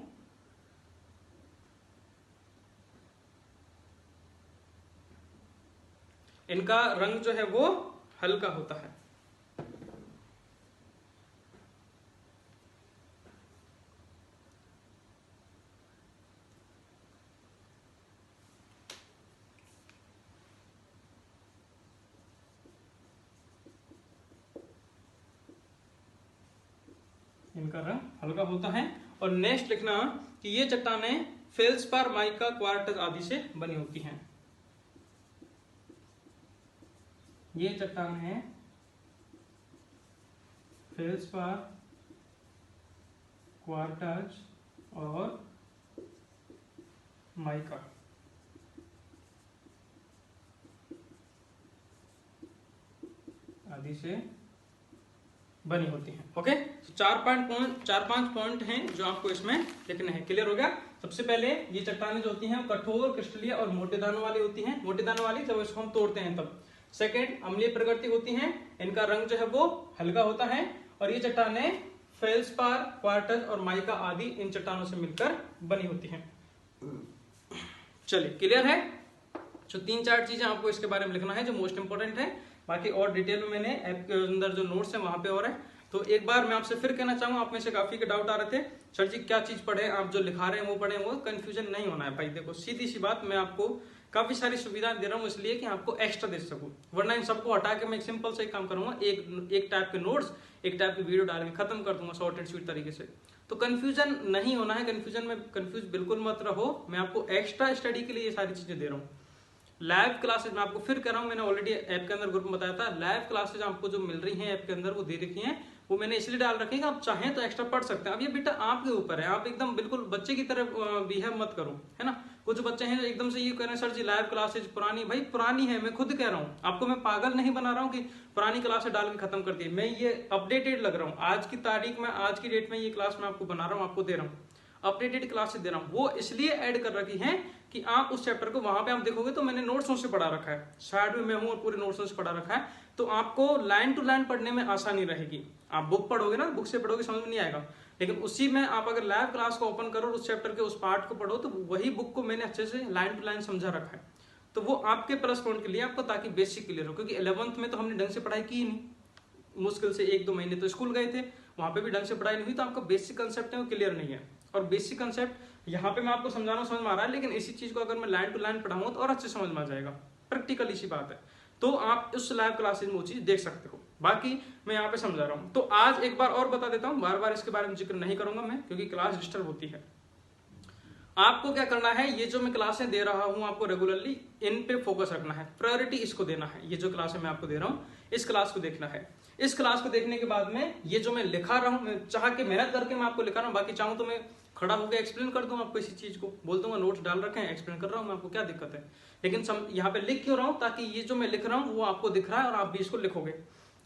A: इनका रंग जो है वो हल्का होता है। इनका रंग हल्का होता है। और नेक्स्ट लिखना कि ये चट्टानें फेल्सपार, माइका, क्वार्टज आदि से बनी होती हैं। ये चट्टानें फेल्सपार, क्वार्टज और माइका आदि से बनी होती हैं। ओके, तो 4-5 पॉइंट हैं जो आपको इसमें लिखने हैं। क्लियर हो गया? सबसे पहले ये चट्टानें जो होती हैं कठोर, क्रिस्टलीय और मोटे दानों वाली होती हैं। मोटे दानों वाली जब इसको हम तोड़ते हैं तब। सेकंड, अम्लीय प्रकृति होती हैं, इनका रंग जो है वो हल्का होता है। और ये चट्टानें फेल्सपार, क्वार्टज और माइका आदि इन चट्टानों से मिलकर बनी होती हैं। चलिए, क्लियर है? जो 3-4 चीजें आपको इसके बारे में लिखना है जो मोस्ट इंपोर्टेंट है। बाकी और डिटेल में मैंने ऐप के अंदर जो नोट्स है वहां पे और है। तो एक बार मैं आपसे फिर कहना चाहूंगा, आप में से काफी के डाउट आ रहे थे, सर जी क्या चीज पढ़े, आप जो लिखा रहे हैं वो पढ़े, वो कंफ्यूजन नहीं होना है भाई। देखो सीधी सी बात, मैं आपको काफी सारी सुविधाएं दे रहा हूँ इसलिए कि आपको एक्स्ट्रा दे सकूं, वरना इन सबको हटा के मैं एक सिंपल से काम करूंगा, एक टाइप के नोट्स एक टाइप की वीडियो डाल के खत्म कर दूंगा शॉर्ट एंड स्वीट तरीके से। तो कंफ्यूजन नहीं होना है, कंफ्यूजन में कंफ्यूज बिल्कुल मत रहो। मैं आपको एक्स्ट्रा स्टडी के लिए ये सारी चीजें दे रहा हूँ। लाइव क्लासेज मैं आपको फिर कह रहा हूँ, मैंने ऑलरेडी ऐप के अंदर ग्रुप में बताया था, लाइव क्लासेज आपको जो मिल रही हैं ऐप के अंदर वो दे रखी हैं, वो मैंने इसलिए डाल रखी है कि आप चाहें तो एक्स्ट्रा पढ़ सकते हैं। अब ये बेटा आपके ऊपर है, आप एकदम बिल्कुल बच्चे की तरह बिहेव मत करो, है ना। कुछ बच्चे हैं एकदम से ये कह रहे हैं सर जी लाइव क्लासेज पुरानी, भाई पुरानी है, मैं खुद कह रहा हूँ आपको, मैं पागल नहीं बना रहा हूँ कि पुरानी क्लासेज डाल के खत्म कर दी। मैं ये अपडेटेड लग रहा हूँ, आज की तारीख में, आज की डेट में ये क्लास मैं आपको बना रहा हूँ, आपको दे रहा हूँ, अपडेटेड क्लासेस दे रहा हूँ। वो इसलिए ऐड कर रखी है कि आप उस चैप्टर को वहां पे आप देखोगे तो मैंने नोट्सों से पढ़ा रखा है, साइड में मैं हूँ और पूरे नोट्सों से पढ़ा रखा है, तो आपको लाइन टू लाइन पढ़ने में आसानी रहेगी। आप बुक पढ़ोगे ना, बुक से पढ़ोगे समझ में नहीं आएगा, लेकिन उसी में आप अगर लाइव क्लास को ओपन करो और उस चैप्टर के उस पार्ट को पढ़ो तो वही बुक को मैंने अच्छे से लाइन टू लाइन समझा रखा है। तो वो आपके प्लस पॉइंट के लिए आपको, ताकि बेसिक क्लियर हो, क्योंकि 11th में तो हमने ढंग से पढ़ाई की ही नहीं, मुश्किल से 1-2 महीने तो स्कूल गए थे, वहां पे भी ढंग से पढ़ाई नहीं हुई, तो आपका बेसिक कंसेप्ट है वो क्लियर नहीं है। और बेसिक कंसेप्ट यहाँ पे मैं आपको समझाना समझ में आ रहा है, लेकिन इसी चीज को अगर मैं लाइन टू लाइन पढ़ाऊंगा तो और अच्छे समझ में आ जाएगा, प्रैक्टिकल इसी बात है। तो आप उस लाइव क्लासेज में वो चीज देख सकते हो, बाकी मैं यहाँ पे समझा रहा हूँ। तो आज एक बार और बता देता हूँ, बार बार इसके बारे में जिक्र नहीं करूंगा मैं, क्योंकि क्लास डिस्टर्ब होती है। आपको क्या करना है, ये जो मैं क्लासें दे रहा हूँ आपको रेगुलरली, इन पे फोकस रखना है, प्रायोरिटी इसको देना है। ये जो क्लासें मैं आपको दे रहा हूँ इस क्लास को देखना है। इस क्लास को देखने के बाद में ये जो मैं लिखा रहा हूँ, मैं चाह के मेहनत करके मैं आपको लिखा रहा हूँ, बाकी चाहूँ तो मैं खड़ा होकर एक्सप्लेन कर दूं आपको, इसी चीज को बोल दूंगा नोट्स डाल रखे हैं एक्सप्लेन कर रहा हूँ मैं, आपको क्या दिक्कत है। लेकिन यहाँ पे लिख क्यों रहा हूँ, ताकि ये जो मैं लिख रहा हूँ वो आपको दिख रहा है और आप भी इसको लिखोगे।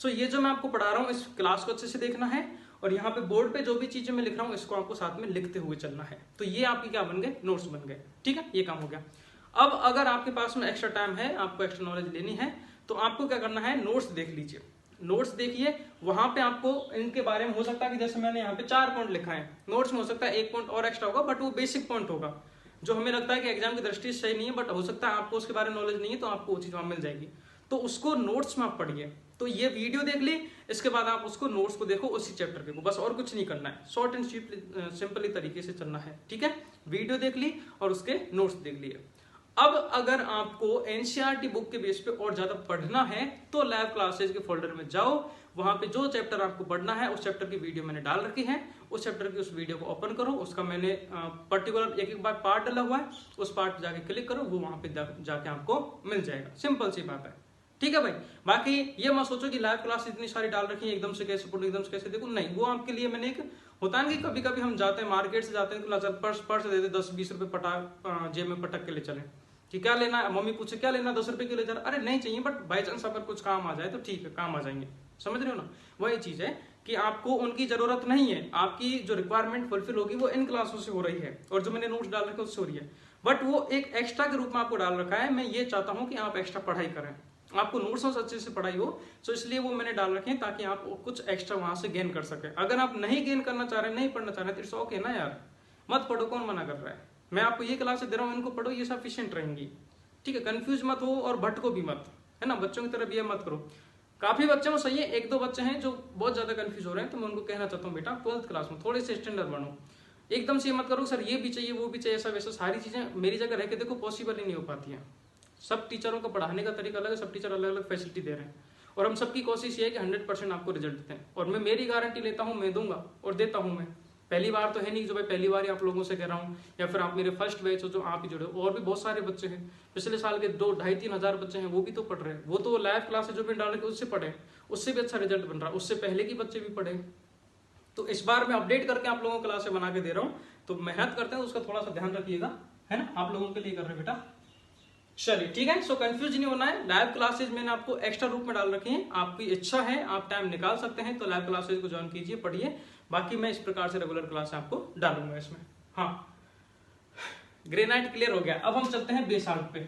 A: सो ये जो मैं आपको पढ़ा रहा हूँ इस क्लास को अच्छे से देखना है, और यहाँ पे बोर्ड पे जो भी चीजें मैं लिख रहा हूँ इसको आपको साथ में लिखते हुए चलना है। तो ये आपके क्या बन गए, नोट्स बन गए, ठीक है, ये काम हो गया। अब अगर आपके पास में एक्स्ट्रा टाइम है, आपको एक्स्ट्रा नॉलेज लेनी है, तो आपको क्या करना है, नोट्स देख लीजिए। नोट्स देखिए, वहां पे आपको इनके बारे में हो सकता है कि जैसे मैंने यहाँ पे 4 पॉइंट लिखा है, नोट्स में हो सकता है 1 पॉइंट और एक्स्ट्रा होगा, बट वो बेसिक पॉइंट होगा जो हमें लगता है कि एग्जाम की दृष्टि से सही नहीं है, बट हो सकता है आपको उसके बारे में नॉलेज नहीं है, तो आपको वो चीज वहां मिल जाएगी, तो उसको नोट्स में आप पढ़िए। तो ये वीडियो देख ली, इसके बाद आप उसको नोट्स को देखो उसी चैप्टर के को, बस और कुछ नहीं करना है, शॉर्ट एंड सिंपली तरीके से चलना है, ठीक है। वीडियो देख ली और उसके नोट्स देख लिए। अब अगर आपको एनसीईआरटी बुक के बेस पे और ज्यादा पढ़ना है तो लैब क्लासेज के फोल्डर में जाओ, वहां पे जो चैप्टर आपको पढ़ना है उस चैप्टर की वीडियो मैंने डाल रखी है, उस चैप्टर की उस वीडियो को ओपन करो, उसका मैंने पर्टिकुलर एक बार पार्ट डाला हुआ है, उस पार्ट पे जाके क्लिक करो, वो वहां पे जाके आपको मिल जाएगा, सिंपल सी बात है, ठीक है भाई। बाकी ये मत सोचो कि लाइव क्लास इतनी सारी डाल रखी है एकदम से कैसे पढ़ो, एकदम से कैसे देखो, नहीं, वो आपके लिए मैंने एक होता है कि कभी कभी हम जाते हैं मार्केट से जाते हैं तो पर्स दे दे 10-20 रुपए पटा जेब में पटक के ले चले कि क्या लेना है, मम्मी पूछे क्या लेना, 10 रुपए के ले जा रहा, अरे नहीं चाहिए, बट बाई चांस अगर कुछ काम आ जाए तो ठीक है, काम आ जाएंगे, समझ रहे हो ना। वही चीज है कि आपको उनकी जरूरत नहीं है, आपकी जो रिक्वायरमेंट फुलफिल होगी वो इन क्लासों से हो रही है, और जो मैंने नोट्स डाल रखे उससे हो रही है, बट वो एक एक्स्ट्रा के रूप में आपको डाल रखा है। मैं ये चाहता हूं कि आप एक्स्ट्रा पढ़ाई करें, आपको नोट्स अच्छे से पढ़ाई हो, तो इसलिए वो मैंने डाल रखे हैं ताकि आप कुछ एक्स्ट्रा वहां से गेन कर सके। अगर आप नहीं गेन करना चाह रहे, नहीं पढ़ना चाह रहे, तो इट्स ओके ना यार, मत पढ़ो, कौन मना कर रहा है। मैं आपको ये क्लास दे रहा हूँ, इनको पढ़ो, ये सफिशिएंट रहेंगी, ठीक है। कंफ्यूज मत हो और भटको भी मत, है ना, बच्चों की तरफ ये मत करो। काफी बच्चे वो सही है, 1-2 बच्चे हैं जो बहुत ज्यादा कंफ्यूज हो रहे हैं, तो मैं उनको कहना चाहता हूँ बेटा 12th क्लास में थोड़े से स्टैंडर्ड बनो, एकदम से ये मत करो सर ये भी चाहिए वो भी चाहिए, ऐसा वैसा सारी चीजें मेरी जगह रह के देखो पॉसिबल ही नहीं हो पाती है। सब टीचरों का पढ़ाने का तरीका अलग है, सब टीचर अलग अलग फैसिलिटी दे रहे हैं, और हम सबकी कोशिश ये है कि 100% आपको रिजल्ट देते हैं, और मैं मेरी गारंटी लेता हूँ, मैं दूंगा और देता हूँ। मैं पहली बार तो है नहीं जो मैं पहली बार ही आप लोगों से कह रहा हूँ, या फिर आप मेरे फर्स्ट बैच हो जो आप ही जुड़े हो, और भी बहुत सारे बच्चे हैं, पिछले साल के 2-2.5-3 हजार बच्चे हैं, वो भी तो पढ़ रहे हैं, वो तो लाइव क्लास जो भी डाल रहे उससे पढ़े, उससे भी अच्छा रिजल्ट बन रहा है, उससे पहले के बच्चे भी पढ़े। तो इस बार मैं अपडेट करके आप लोगों को क्लासें बना के दे रहा हूँ, तो मेहनत करते हैं, उसका थोड़ा सा ध्यान रखिएगा, है ना, आप लोगों के लिए कर रहे बेटा। चलिए ठीक है, सो कंफ्यूज नहीं होना है। लाइव क्लासेज मैंने आपको एक्स्ट्रा रूप में डाल रखी हैं, आपकी इच्छा है, आप टाइम निकाल सकते हैं तो लाइव क्लासेज को ज्वाइन कीजिए, पढ़िए, बाकी मैं इस प्रकार से रेगुलर क्लास आपको डालूंगा इसमें। हाँ, ग्रेनाइट क्लियर हो गया, अब हम चलते हैं बेसाल्ट पे।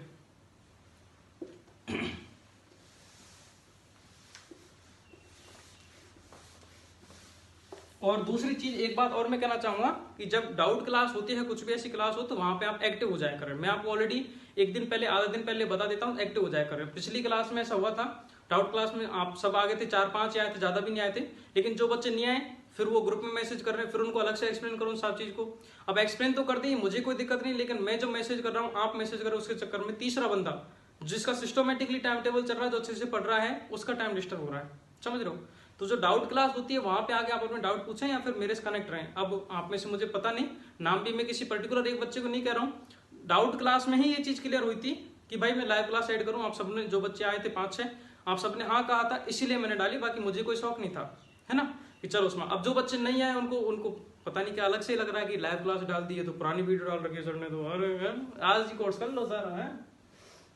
A: और दूसरी चीज एक बात और मैं कहना चाहूंगा कि जब डाउट क्लास होती है, कुछ भी ऐसी क्लास हो, तो वहां पे आप एक्टिव हो जाया करें। मैं आपको ऑलरेडी एक दिन पहले, आधा दिन पहले बता देता हूँ, एक्टिव हो जाया करें। पिछली क्लास में ऐसा हुआ था, डाउट क्लास में आप सब आ गए थे, 4-5 आए थे, ज्यादा भी नहीं आए थे, लेकिन जो बच्चे नहीं आए फिर वो ग्रुप में मैसेज कर रहे हैं, फिर उनको अलग से एक्सप्लेन करो सब चीज को। अब एक्सप्लेन तो कर दी, मुझे कोई दिक्कत नहीं, लेकिन मैं जो मैसेज कर रहा हूँ, आप मैसेज कर रहे हो, उसके चक्कर में तीसरा बंदा जिसका सिस्टमेटिकली टाइम टेबल चल रहा है, जो अच्छे से पढ़ रहा है, उसका टाइम डिस्टर्ब हो रहा है, समझ रहे हो। तो जो डाउट क्लास होती है वहां पे आके आप अपने डाउट पूछें या फिर मेरे से कनेक्ट रहें। अब आप में से मुझे पता नहीं, नाम भी मैं किसी पर्टिकुलर एक बच्चे को नहीं कह रहा हूँ, डाउट क्लास में ही ये चीज क्लियर हुई थी कि भाई मैं लाइव क्लास ऐड करूँ। आप सबने, जो बच्चे आए थे 5-6, आप सबने हाँ कहा था, इसीलिए मैंने डाली, बाकी मुझे कोई शौक नहीं था, है ना, कि चलो उसमें। अब जो बच्चे नहीं आए उनको पता नहीं क्या अलग से लग रहा है कि लाइव क्लास डाल दी है तो पुरानी वीडियो डाल रखी है सर ने, तो अरे आज ही कोर्स कर लो सर, है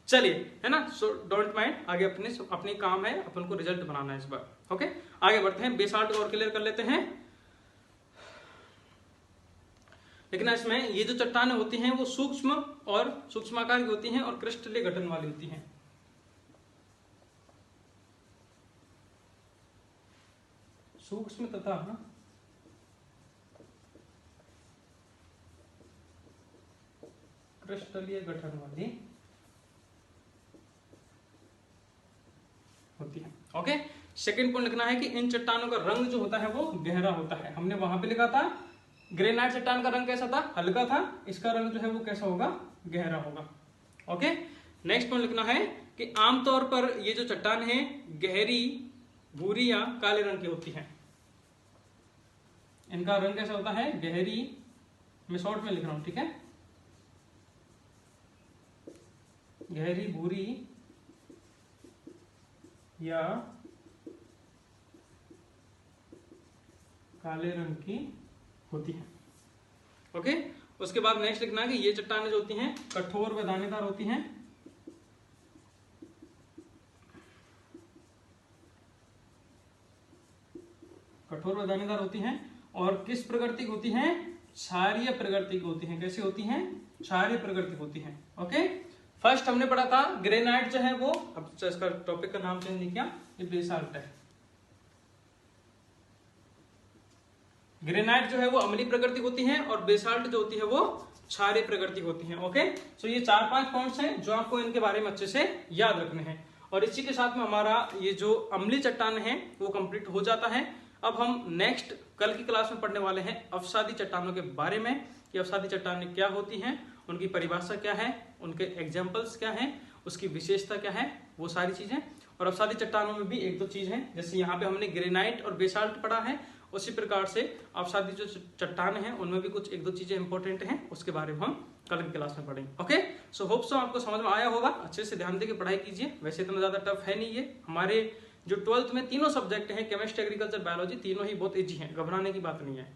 A: चलिए, है ना। सो डोंट माइंड, आगे अपने काम है, अपन को रिजल्ट बनाना है इस बार। ओके, आगे बढ़ते हैं, बेसाल्ट और क्लियर कर लेते हैं। लेकिन इसमें ये जो चट्टानें होती हैं वो सूक्ष्म और सूक्ष्माकार की होती हैं और क्रिस्टलीय गठन वाली होती हैं। सूक्ष्म तथा क्रिस्टलीय गठन वाली होती है। ओके, सेकंड पॉइंट लिखना है कि इन चट्टानों का रंग जो होता है वो गहरा होता है। हमने वहां पे लिखा था ग्रेनाइट चट्टान का रंग कैसा था, हल्का था, इसका रंग जो है वो कैसा होगा, गहरा होगा। ओके, नेक्स्ट पॉइंट लिखना है कि आमतौर पर ये जो चट्टान है गहरी भूरी या काले रंग की होती है। इनका रंग कैसा होता है, गहरी, मैं शॉर्ट में लिख रहा हूं, ठीक है, गहरी भूरी या काले रंग की होती है। ओके, उसके बाद नेक्स्ट लिखना है कि ये चट्टानें जो होती हैं कठोर व दानेदार होती हैं। कठोर व दानेदार होती हैं और किस प्रकृति की होती हैं, क्षारीय प्रकृति की होती हैं। कैसी होती हैं, क्षारीय प्रकृति होती हैं। ओके, फर्स्ट हमने पढ़ा था ग्रेनाइट जो है वो, अब इसका टॉपिक का नाम चेंज नहीं किया, ये बेसाल्ट है। ग्रेनाइट जो है वो अम्लीय प्रकृति होती है और बेसाल्ट जो होती है वो क्षारीय प्रकृति होती है। ओके, सो ये 4-5 पॉइंट्स हैं जो आपको इनके बारे में अच्छे से याद रखने हैं। और इसी के साथ में हमारा ये जो अम्लीय चट्टान है वो कंप्लीट हो जाता है। अब हम नेक्स्ट कल की क्लास में पढ़ने वाले हैं अवसादी चट्टानों के बारे में, कि अवसादी चट्टानें क्या होती हैं, उनकी परिभाषा क्या है, उनके एग्जाम्पल्स क्या हैं, उसकी विशेषता क्या है, वो सारी चीजें। और अवसादी चट्टानों में भी 1-2 चीज है, जैसे यहाँ पे हमने ग्रेनाइट और बेसाल्ट पढ़ा है, उसी प्रकार से अवसादी जो चट्टान है उनमें भी कुछ 1-2 चीजें इंपॉर्टेंट हैं, उसके बारे में हम कल की क्लास में पढ़ेंगे। ओके, सो होप सो आपको समझ में आया होगा। अच्छे से ध्यान देकर पढ़ाई कीजिए। वैसे इतना ज्यादा टफ है नहीं ये। हमारे जो 12th में तीनों सब्जेक्ट हैं, केमिस्ट्री, एग्रीकल्चर, बायोलॉजी, तीनों ही बहुत इजी हैं, घबराने की बात नहीं है।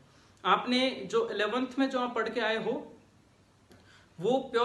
A: आपने जो 11th में जो आप पढ़ के आए हो वो प्योर